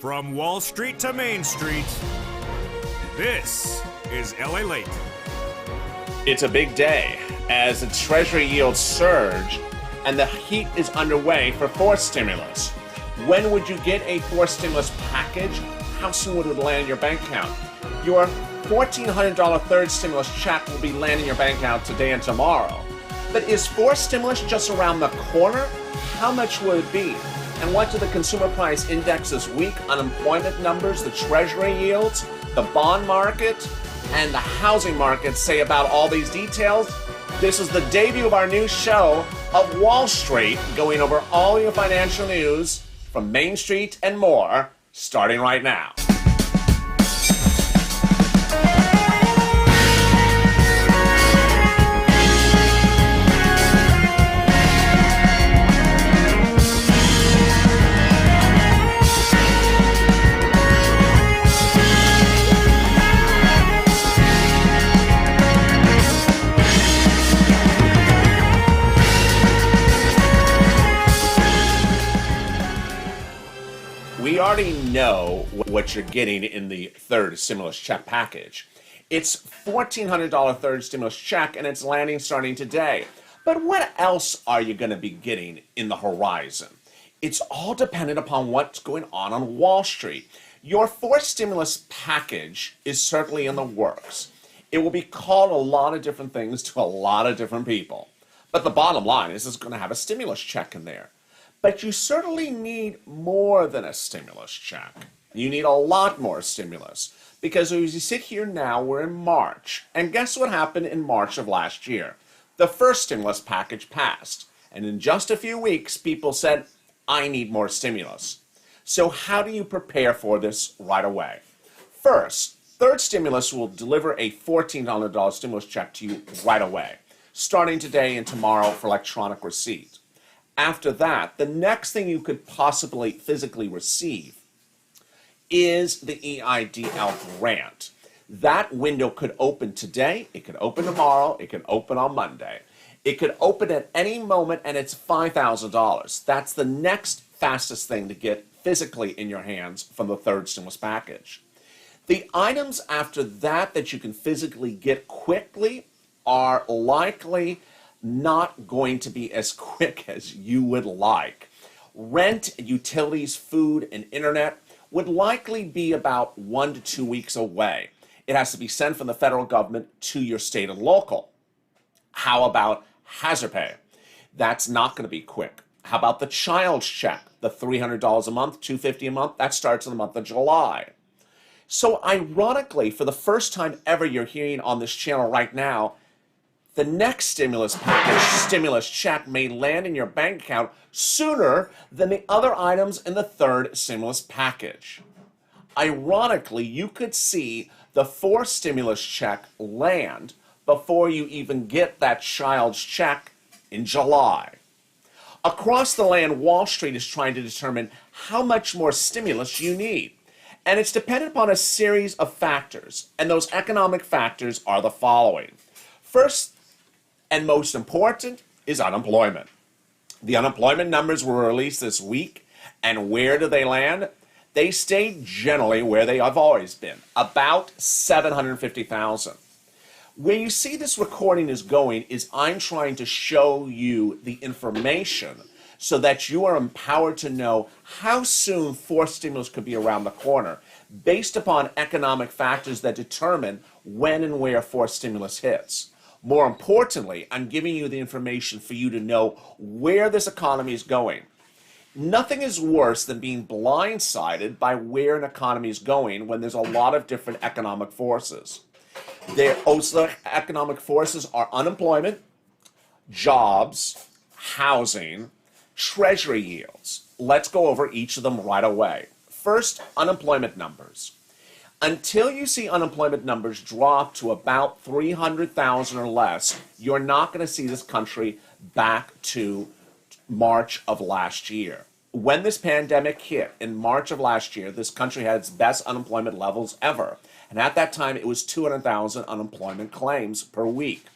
From Wall Street to Main Street, this is LALATE. It's a big day as the Treasury yields surge and the heat is underway for fourth stimulus. When would you get a fourth stimulus package? How soon would it land in your bank account? Your $1,400 third stimulus check will be landing in your bank account today and tomorrow. But is fourth stimulus just around the corner? How much would it be? And what do the consumer price index this week, unemployment numbers, the Treasury yields, the bond market, and the housing market say about all these details? This is the debut of our new show of Wall Street, going over all your financial news from Main Street and more, starting right now. We already know what you're getting in the third stimulus check package. It's $1,400 third stimulus check, and it's landing starting today. But what else are you going to be getting in the horizon? It's all dependent upon what's going on Wall Street. Your fourth stimulus package is certainly in the works. It will be called a lot of different things to a lot of different people. But the bottom line is it's going to have a stimulus check in there. But you certainly need more than a stimulus check. You need a lot more stimulus. Because as you sit here now, we're in March. And guess what happened in March of last year? The first stimulus package passed. And in just a few weeks, people said, I need more stimulus. So how do you prepare for this right away? First, third stimulus will deliver a $1,400 stimulus check to you right away, starting today and tomorrow for electronic receipt. After that, the next thing you could possibly physically receive is the EIDL grant. That window could open today, it could open tomorrow, it could open on Monday. It could open at any moment, and it's $5,000. That's the next fastest thing to get physically in your hands from the third stimulus package. The items after that that you can physically get quickly are likely not going to be as quick as you would like. Rent, utilities, food, and internet would likely be about 1 to 2 weeks away. It has to be sent from the federal government to your state and local. How about hazard pay? That's not going to be quick. How about the child's check? The $300 a month, $250 a month, that starts in the month of July. So ironically, for the first time ever you're hearing on this channel right now, the next stimulus package, stimulus check, may land in your bank account sooner than the other items in the third stimulus package. Ironically, you could see the fourth stimulus check land before you even get that child's check in July. Across the land, Wall Street is trying to determine how much more stimulus you need. And it's dependent upon a series of factors. And those economic factors are the following. First, and most important, is unemployment. The unemployment numbers were released this week, and where do they land? They stay generally where they have always been, about 750,000. Where you see this recording is going is I'm trying to show you the information so that you are empowered to know how soon fourth stimulus could be around the corner based upon economic factors that determine when and where fourth stimulus hits. More importantly, I'm giving you the information for you to know where this economy is going. Nothing is worse than being blindsided by where an economy is going when there's a lot of different economic forces. Those economic forces are unemployment, jobs, housing, Treasury yields. Let's go over each of them right away. First, unemployment numbers. Until you see unemployment numbers drop to about 300,000 or less, you're not going to see this country back to March of last year. When this pandemic hit in March of last year, this country had its best unemployment levels ever. And at that time, it was 200,000 unemployment claims per week.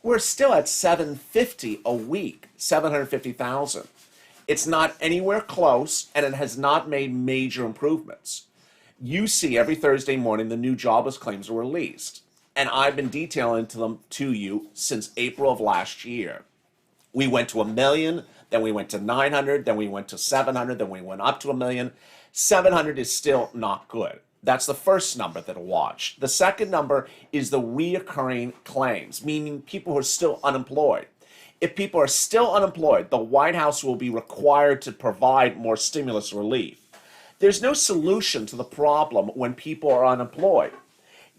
We're still at 750 a week, 750,000. It's not anywhere close, and it has not made major improvements. You see every Thursday morning the new jobless claims are released, and I've been detailing them to you since April of last year. We went to 1 million, then we went to 900, then we went to 700, then we went up to 1 million. 700 is still not good. That's the first number that will watch. The second number is the reoccurring claims, meaning people who are still unemployed. If people are still unemployed, the White House will be required to provide more stimulus relief. There's no solution to the problem when people are unemployed.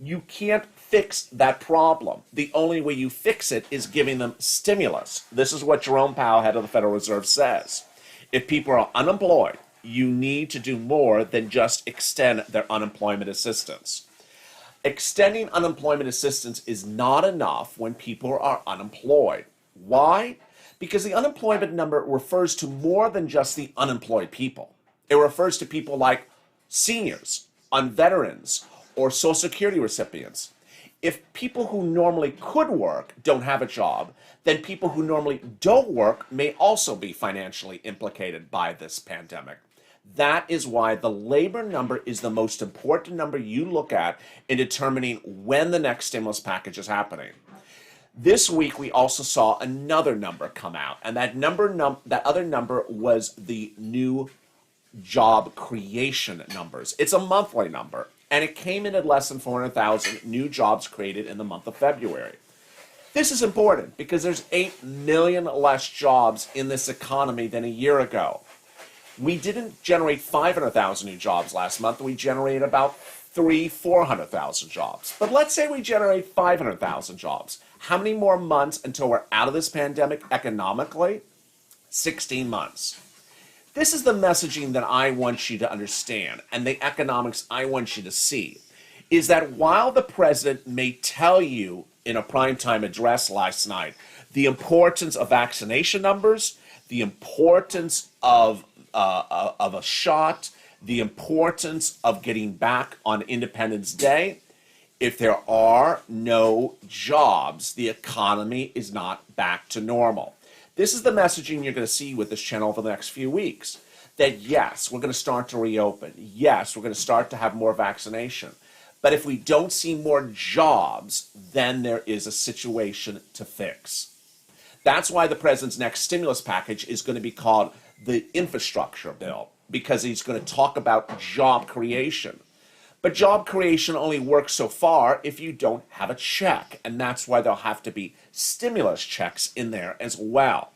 You can't fix that problem. The only way you fix it is giving them stimulus. This is what Jerome Powell, head of the Federal Reserve, says. If people are unemployed, you need to do more than just extend their unemployment assistance. Extending unemployment assistance is not enough when people are unemployed. Why? Because the unemployment number refers to more than just the unemployed people. It refers to people like seniors, veterans, or Social Security recipients. If people who normally could work don't have a job, then people who normally don't work may also be financially implicated by this pandemic. That is why the labor number is the most important number you look at in determining when the next stimulus package is happening. This week, we also saw another number come out, and that other number was the new job creation numbers. It's a monthly number, and it came in at less than 400,000 new jobs created in the month of February. This is important because there's 8 million less jobs in this economy than a year ago. We didn't generate 500,000 new jobs last month. We generated about 400,000 jobs. But let's say we generate 500,000 jobs. How many more months until we're out of this pandemic economically? 16 months. This is the messaging that I want you to understand, and the economics I want you to see, is that while the president may tell you in a primetime address last night the importance of vaccination numbers, the importance of a shot, the importance of getting back on Independence Day, if there are no jobs, the economy is not back to normal. This is the messaging you're going to see with this channel over the next few weeks. That yes, we're going to start to reopen. Yes, we're going to start to have more vaccination. But if we don't see more jobs, then there is a situation to fix. That's why the president's next stimulus package is going to be called the infrastructure bill, because he's going to talk about job creation. But job creation only works so far if you don't have a check, and that's why there'll have to be stimulus checks in there as well.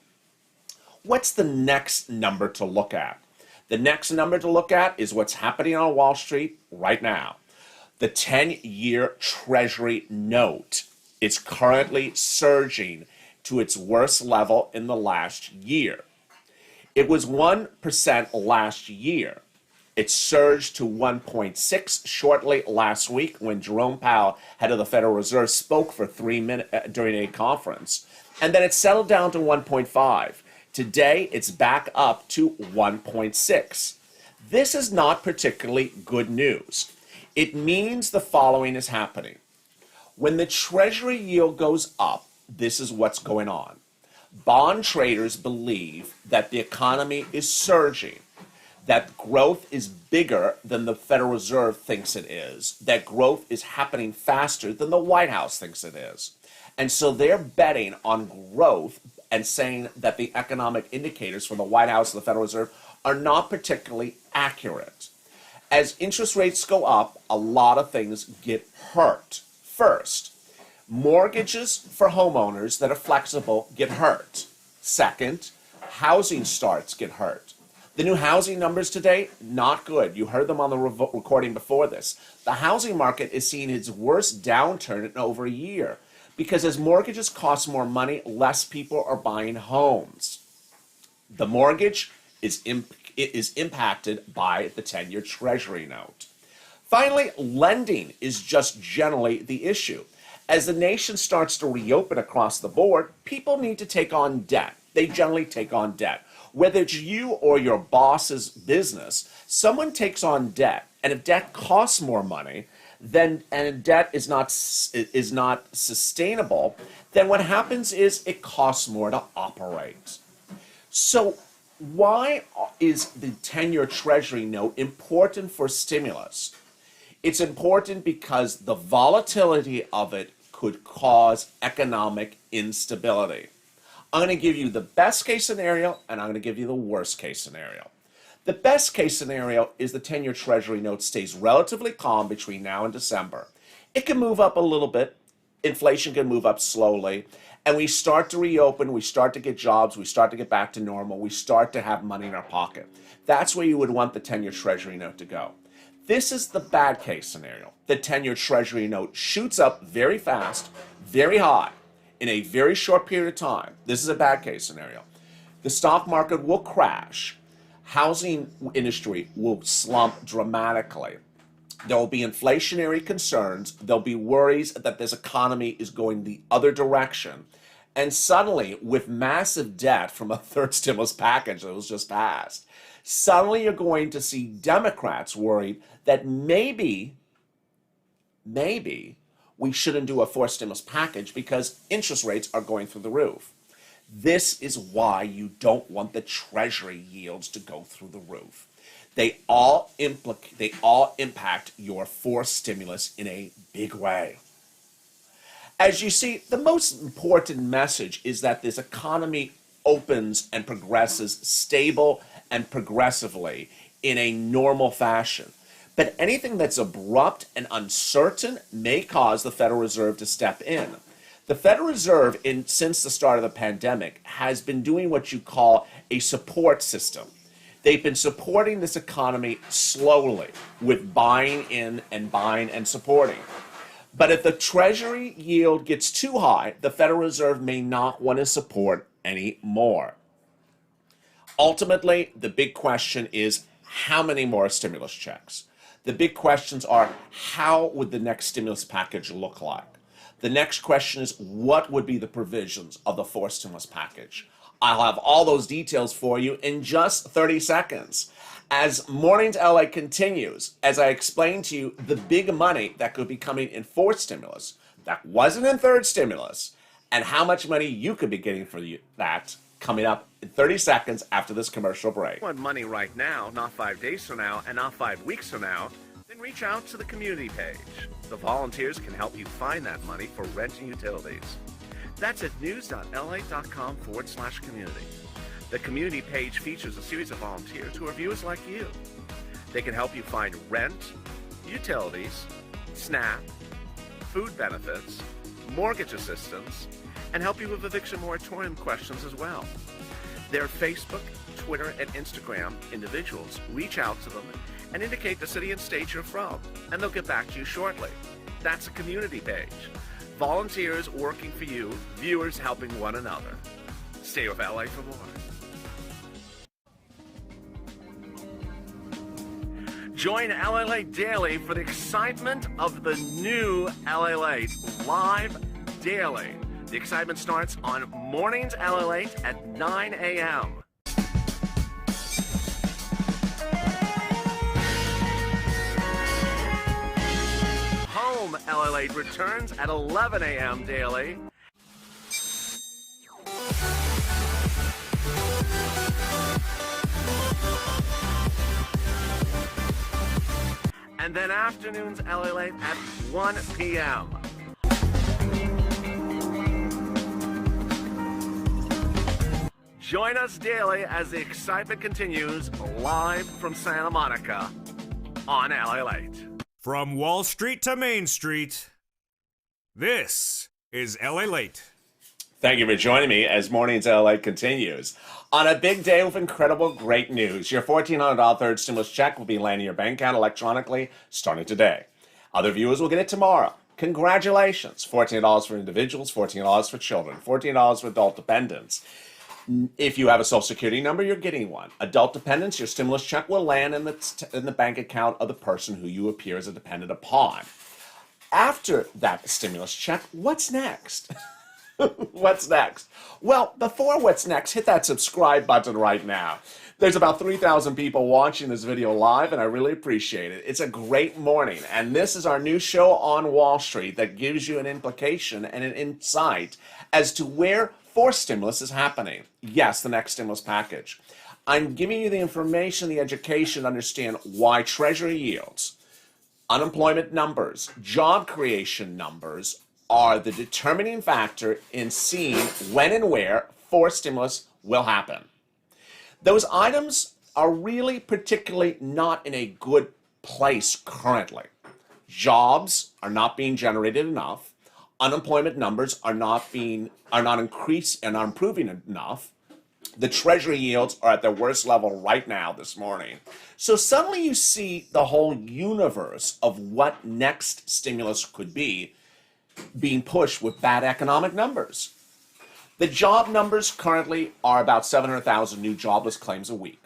What's the next number to look at? The next number to look at is what's happening on Wall Street right now. The 10-year Treasury note is currently surging to its worst level in the last year. It was 1% last year. It surged to 1.6 shortly last week when Jerome Powell, head of the Federal Reserve, spoke for 3 minutes during a conference. And then it settled down to 1.5. Today, it's back up to 1.6. This is not particularly good news. It means the following is happening. When the Treasury yield goes up, this is what's going on. Bond traders believe that the economy is surging, that growth is bigger than the Federal Reserve thinks it is, that growth is happening faster than the White House thinks it is. And so they're betting on growth and saying that the economic indicators from the White House and the Federal Reserve are not particularly accurate. As interest rates go up, a lot of things get hurt. First, mortgages for homeowners that are flexible get hurt. Second, housing starts get hurt. The new housing numbers today, not good. You heard them on the recording before this. The housing market is seeing its worst downturn in over a year because as mortgages cost more money, less people are buying homes. The mortgage is impacted by the 10-year Treasury note. Finally, lending is just generally the issue. As the nation starts to reopen across the board, people need to take on debt. They generally take on debt. Whether it's you or your boss's business, someone takes on debt. And if debt costs more money, and debt is not sustainable, then what happens is it costs more to operate. So why is the 10-year Treasury note important for stimulus? It's important because the volatility of it could cause economic instability. I'm going to give you the best case scenario, and I'm going to give you the worst case scenario. The best case scenario is the 10-year Treasury note stays relatively calm between now and December. It can move up a little bit. Inflation can move up slowly. And we start to reopen, we start to get jobs, we start to get back to normal, we start to have money in our pocket. That's where you would want the 10-year Treasury note to go. This is the bad case scenario. The 10-year Treasury note shoots up very fast, very high, in a very short period of time. This is a bad case scenario. The stock market will crash. Housing industry will slump dramatically. There will be inflationary concerns. There'll be worries that this economy is going the other direction. And suddenly, with massive debt from a third stimulus package that was just passed, suddenly you're going to see Democrats worried that maybe we shouldn't do a fourth stimulus package because interest rates are going through the roof. This is why you don't want the Treasury yields to go through the roof. They all impact your fourth stimulus in a big way. As you see, the most important message is that this economy opens and progresses stable and progressively in a normal fashion. But anything that's abrupt and uncertain may cause the Federal Reserve to step in. The Federal Reserve, since the start of the pandemic, has been doing what you call a support system. They've been supporting this economy slowly with buying in and buying and supporting. But if the Treasury yield gets too high, the Federal Reserve may not want to support anymore. Ultimately, the big question is how many more stimulus checks? The big questions are how would the next stimulus package look like? The next question is what would be the provisions of the fourth stimulus package? I'll have all those details for you in just 30 seconds. As Mornings LA continues, as I explain to you the big money that could be coming in fourth stimulus, that wasn't in third stimulus, and how much money you could be getting for that coming up in 30 seconds after this commercial break. Want money right now, not 5 days from now, and not 5 weeks from now? Then reach out to the community page. The volunteers can help you find that money for rent and utilities. That's at news.la.com/community. The community page features a series of volunteers who are viewers like you. They can help you find rent, utilities, SNAP, food benefits, mortgage assistance, and help you with eviction moratorium questions as well. Their Facebook, Twitter, and Instagram individuals reach out to them and indicate the city and state you're from, and they'll get back to you shortly. That's a community page. Volunteers working for you, viewers helping one another. Stay with LA for more. Join LALATE Daily for the excitement of the new LALATE live daily. The excitement starts on Mornings LALATE at 9 a.m. Home LALATE returns at 11 a.m. daily. And then afternoons LALATE at 1 p.m. Join us daily as the excitement continues live from Santa Monica on LALATE. From Wall Street to Main Street, this is LALATE. Thank you for joining me as Mornings LA continues. On a big day with incredible great news, your $1,400 third stimulus check will be landing in your bank account electronically starting today. Other viewers will get it tomorrow. Congratulations. $14 for individuals, $14 for children, $14 for adult dependents. If you have a Social Security number, you're getting one. Adult dependents, your stimulus check will land in the bank account of the person who you appear as a dependent upon. After that stimulus check, what's next? What's next? Well, before what's next, hit that subscribe button right now. There's about 3,000 people watching this video live, and I really appreciate it. It's a great morning, and this is our new show on Wall Street that gives you an implication and an insight as to where fourth stimulus is happening. Yes, the next stimulus package. I'm giving you the information, the education to understand why Treasury yields, unemployment numbers, job creation numbers are the determining factor in seeing when and where forced stimulus will happen. Those items are really particularly not in a good place currently. Jobs are not being generated enough. Unemployment numbers are not improving enough. The Treasury yields are at their worst level right now this morning. So suddenly you see the whole universe of what next stimulus could be being pushed with bad economic numbers. The job numbers currently are about 700,000 new jobless claims a week.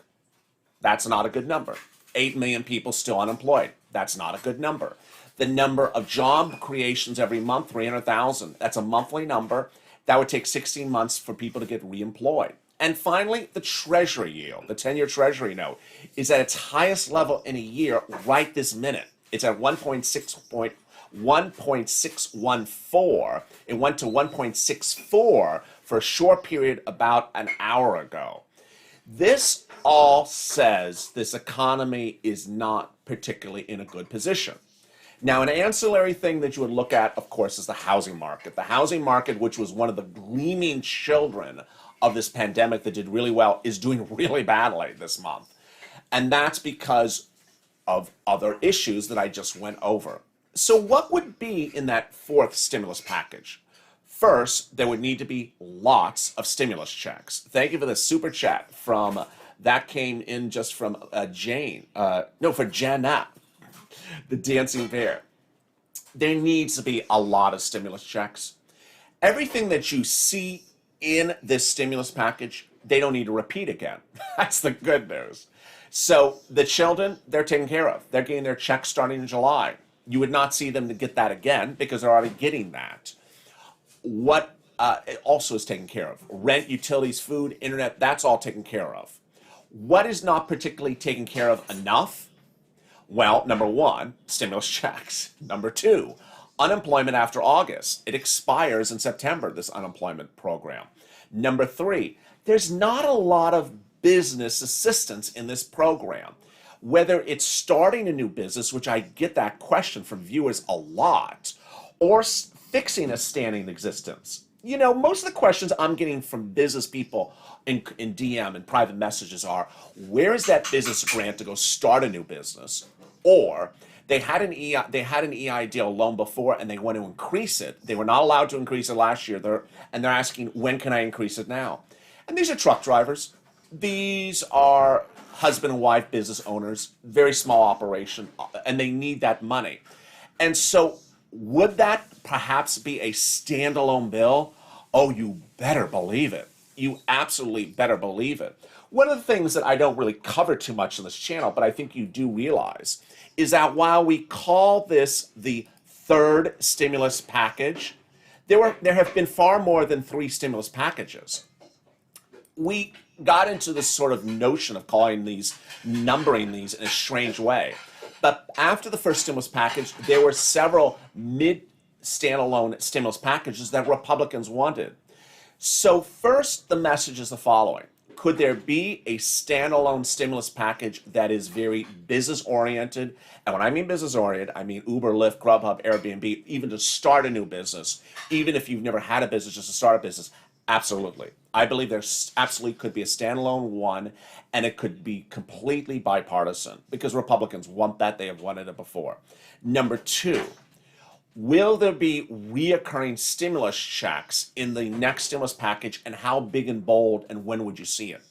That's not a good number. 8 million people still unemployed. That's not a good number. The number of job creations every month, 300,000. That's a monthly number. That would take 16 months for people to get reemployed. And finally, the Treasury yield, the 10-year Treasury note, is at its highest level in a year right this minute. It's at 1.614. It went to 1.64 for a short period about an hour ago. This all says this economy is not particularly in a good position. Now, an ancillary thing that you would look at, of course, is the housing market. The housing market, which was one of the gleaming children of this pandemic that did really well, is doing really badly this month. And that's because of other issues that I just went over. So what would be in that fourth stimulus package? First, there would need to be lots of stimulus checks. Thank you for the super chat from, that came in just from for Janet, the dancing bear. There needs to be a lot of stimulus checks. Everything that you see in this stimulus package, they don't need to repeat again. That's the good news. So the children, they're taken care of. They're getting their checks starting in July. You would not see them to get that again because they're already getting that. What it also is taken care of. Rent, utilities, food, internet, that's all taken care of. What is not particularly taken care of enough? Well, number one, stimulus checks. Number two, unemployment after August. It expires in September, this unemployment program. Number three, there's not a lot of business assistance in this program. Whether it's starting a new business, which I get that question from viewers a lot, or fixing a standing existence. You know, most of the questions I'm getting from business people in DM and private messages are, where is that business grant to go start a new business? Or they had an EIDL loan before and they want to increase it. They were not allowed to increase it last year. They're asking, when can I increase it now? And these are truck drivers. These are husband and wife business owners, very small operation, and they need that money. And so would that perhaps be a standalone bill? Oh, you better believe it. You absolutely better believe it. One of the things that I don't really cover too much on this channel, but I think you do realize, is that while we call this the third stimulus package, there have been far more than 3 stimulus packages. We got into this sort of notion of numbering these in a strange way. But after the first stimulus package, there were several standalone stimulus packages that Republicans wanted. So first, the message is the following. Could there be a standalone stimulus package that is very business-oriented? And when I mean business-oriented, I mean Uber, Lyft, Grubhub, Airbnb, even to start a new business, even if you've never had a business, just to start a business. Absolutely. I believe there absolutely could be a standalone one, and it could be completely bipartisan because Republicans want that. They have wanted it before. Number two, will there be reoccurring stimulus checks in the next stimulus package, and how big and bold, and when would you see it?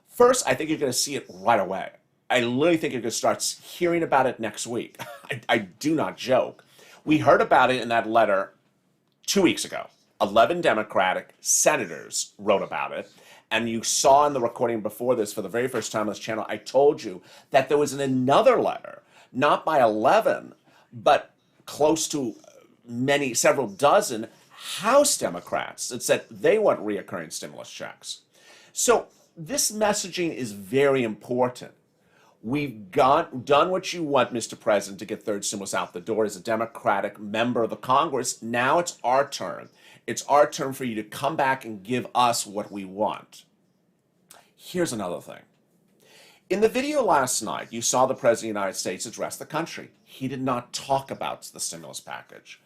First, I think you're going to see it right away. I literally think you're going to start hearing about it next week. I do not joke. We heard about it in that letter 2 weeks ago. 11 Democratic senators wrote about it. And you saw in the recording before this, for the very first time on this channel, I told you that there was another letter, not by 11, but close to several dozen House Democrats that said they want reoccurring stimulus checks. So this messaging is very important. We've done what you want, Mr. President, to get third stimulus out the door as a Democratic member of the Congress. Now it's our turn. It's our turn for you to come back and give us what we want. Here's another thing. In the video last night, you saw the President of the United States address the country. He did not talk about the stimulus package.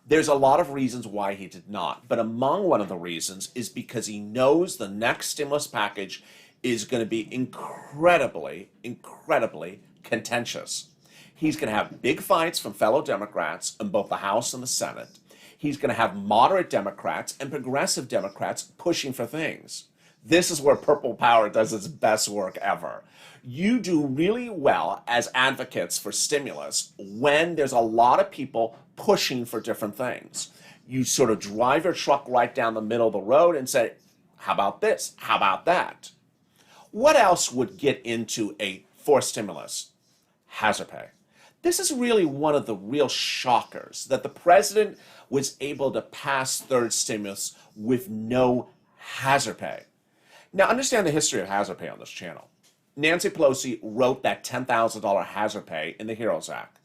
There's a lot of reasons why he did not, but among one of the reasons is because he knows the next stimulus package is going to be incredibly contentious. He's going to have big fights from fellow Democrats in both the House and the Senate. He's going to have moderate Democrats and progressive Democrats pushing for things. This is where Purple Power does its best work ever. You do really well as advocates for stimulus when there's a lot of people pushing for different things. You sort of drive your truck right down the middle of the road and say, how about this? How about that? What else would get into a forced stimulus? Hazard pay. This is really one of the real shockers, that the president was able to pass third stimulus with no hazard pay. Now, understand the history of hazard pay on this channel. Nancy Pelosi wrote that $10,000 hazard pay in the HEROES Act.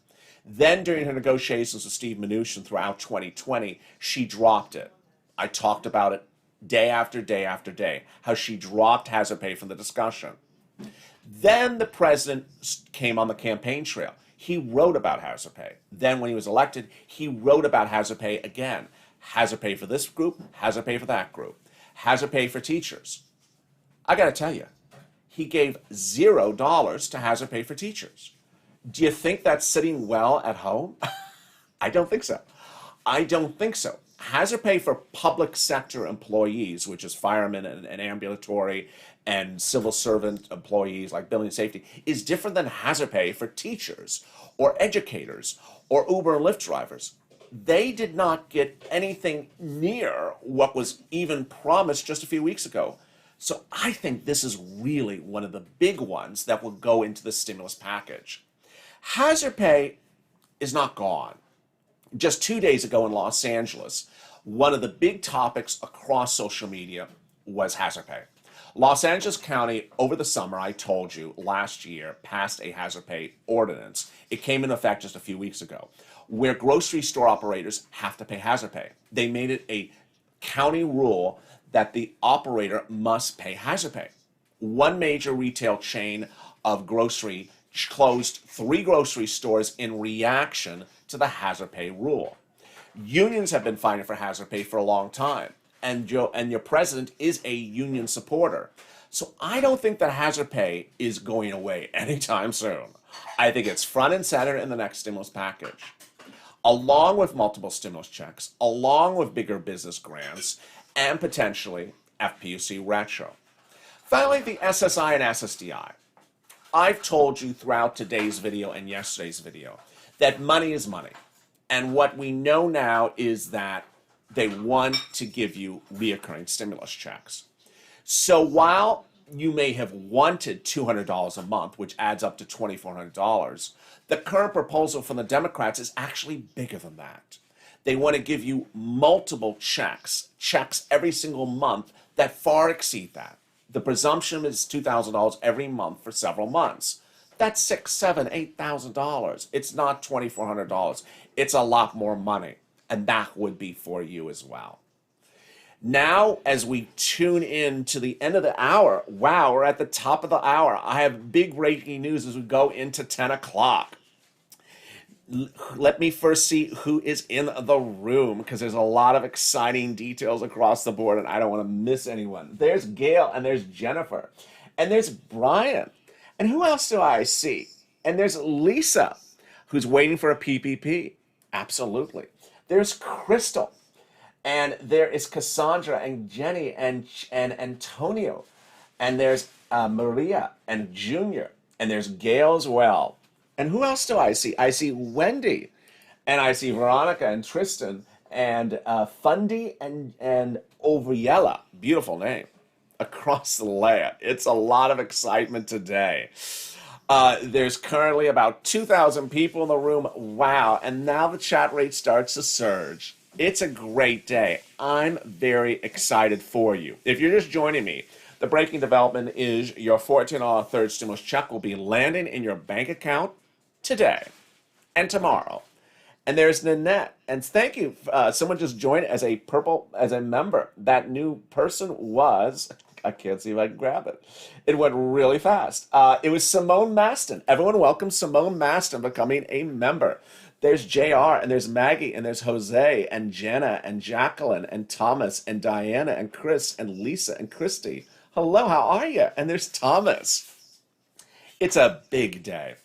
Then, during her negotiations with Steve Mnuchin throughout 2020, she dropped it. I talked about it day after day after day, how she dropped hazard pay from the discussion. Then the president came on the campaign trail. He wrote about hazard pay. Then when he was elected, he wrote about hazard pay again. Hazard pay for this group, hazard pay for that group. Hazard pay for teachers. I got to tell you, he gave $0 to hazard pay for teachers. Do you think that's sitting well at home? I don't think so. I don't think so. Hazard pay for public sector employees, which is firemen and ambulatory and civil servant employees like building safety, is different than hazard pay for teachers or educators or Uber and Lyft drivers. They did not get anything near what was even promised just a few weeks ago. So I think this is really one of the big ones that will go into the stimulus package. Hazard pay is not gone. Just 2 days ago in Los Angeles, one of the big topics across social media was hazard pay. Los Angeles County, over the summer, I told you, last year, passed a hazard pay ordinance. It came into effect just a few weeks ago, where grocery store operators have to pay hazard pay. They made it a county rule that the operator must pay hazard pay. One major retail chain of grocery closed 3 grocery stores in reaction to the hazard pay rule. Unions have been fighting for hazard pay for a long time, and your president is a union supporter. So I don't think that hazard pay is going away anytime soon. I think it's front and center in the next stimulus package, along with multiple stimulus checks, along with bigger business grants, and potentially FPUC retro. Finally, the SSI and SSDI. I've told you throughout today's video and yesterday's video that money is money. And what we know now is that they want to give you reoccurring stimulus checks. So while you may have wanted $200 a month, which adds up to $2,400, the current proposal from the Democrats is actually bigger than that. They want to give you multiple checks every single month that far exceed that. The presumption is $2,000 every month for several months. That's $6,000, $7,000, $8,000. It's not $2,400. It's a lot more money, and that would be for you as well. Now, as we tune in to the end of the hour, wow, we're at the top of the hour. I have big breaking news as we go into 10 o'clock. Let me first see who is in the room, because there's a lot of exciting details across the board and I don't want to miss anyone. There's Gail and there's Jennifer and there's Brian. And who else do I see? And there's Lisa, who's waiting for a PPP. Absolutely. There's Crystal. And there is Cassandra and Jenny and Antonio. And there's Maria and Junior. And there's Gail as well. And who else do I see? I see Wendy, and I see Veronica and Tristan, and Fundy and Ovriella. Beautiful name. Across the layer. It's a lot of excitement today. There's currently about 2,000 people in the room. Wow. And now the chat rate starts to surge. It's a great day. I'm very excited for you. If you're just joining me, the breaking development is your $14 third stimulus check will be landing in your bank account today and tomorrow. And there's Nanette, and thank you. Someone just joined as a member. That new person was I can't see if I can grab it. It went really fast. It was Simone Maston. Everyone welcome Simone Maston becoming a member. There's JR, and there's Maggie, and there's Jose, and Jenna, and Jacqueline, and Thomas, and Diana, and Chris, and Lisa, and Christy. Hello, how are you? And there's Thomas. It's a big day.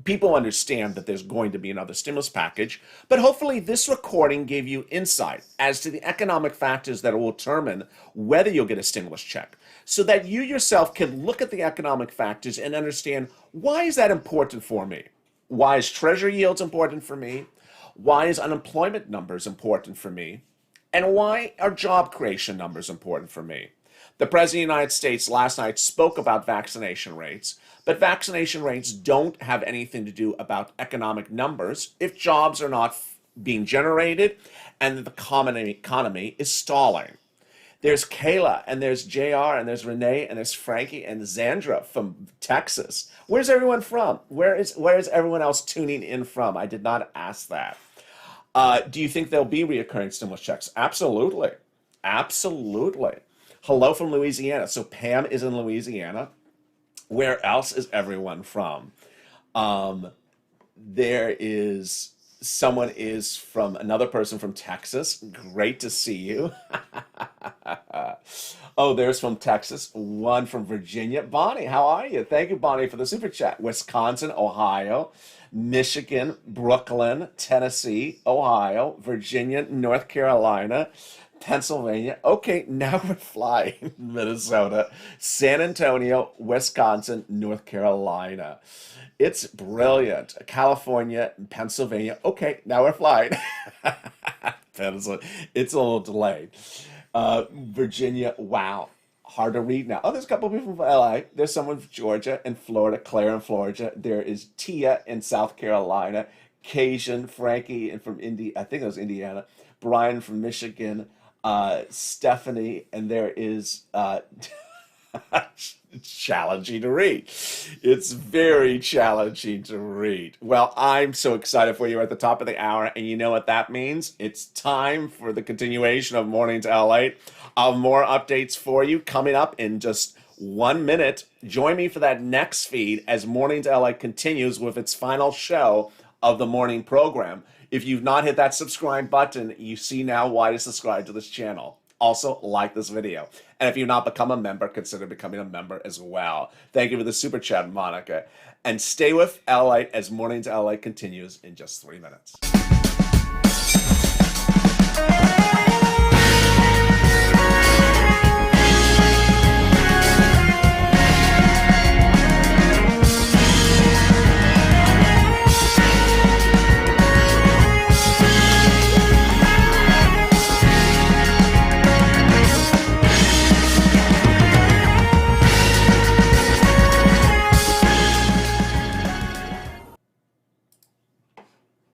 People understand that there's going to be another stimulus package, but hopefully this recording gave you insight as to the economic factors that will determine whether you'll get a stimulus check, so that you yourself can look at the economic factors and understand, why is that important for me? Why is treasury yields important for me? Why is unemployment numbers important for me? And why are job creation numbers important for me? The President of the United States last night spoke about vaccination rates, but vaccination rates don't have anything to do about economic numbers if jobs are not being generated and the economy is stalling. There's Kayla, and there's JR, and there's Renee, and there's Frankie, and Zandra from Texas. Where's everyone from? Where is everyone else tuning in from? I did not ask that. Do you think there'll be reoccurring stimulus checks? Absolutely. Absolutely. Hello from Louisiana. So Pam is in Louisiana. Where else is everyone from? There is someone is from another person from Texas. Great to see you. Oh, there's from Texas. One from Virginia. Bonnie, how are you? Thank you, Bonnie, for the super chat. Wisconsin, Ohio, Michigan, Brooklyn, Tennessee, Ohio, Virginia, North Carolina, Pennsylvania. Okay, now we're flying. Minnesota, San Antonio, Wisconsin, North Carolina. It's brilliant. California, Pennsylvania. Okay, now we're flying. It's a little delayed. Virginia, wow. Hard to read now. Oh, there's a couple people from LA. There's someone from Georgia and Florida, Claire in Florida. There is Tia in South Carolina, Cajun, Frankie and from I think it was Indiana, Brian from Michigan, Stephanie, and there is it's challenging to read. It's very challenging to read. Well, I'm so excited for you at the top of the hour, and you know what that means? It's time for the continuation of Mornings LA. I'll have more updates for you coming up in just 1 minute. Join me for that next feed as Mornings LA continues with its final show of the morning program. If you've not hit that subscribe button, you see now why to subscribe to this channel. Also, like this video. And if you've not become a member, consider becoming a member as well. Thank you for the super chat, Monica. And stay with LALATE as Mornings LA continues in just 3 minutes.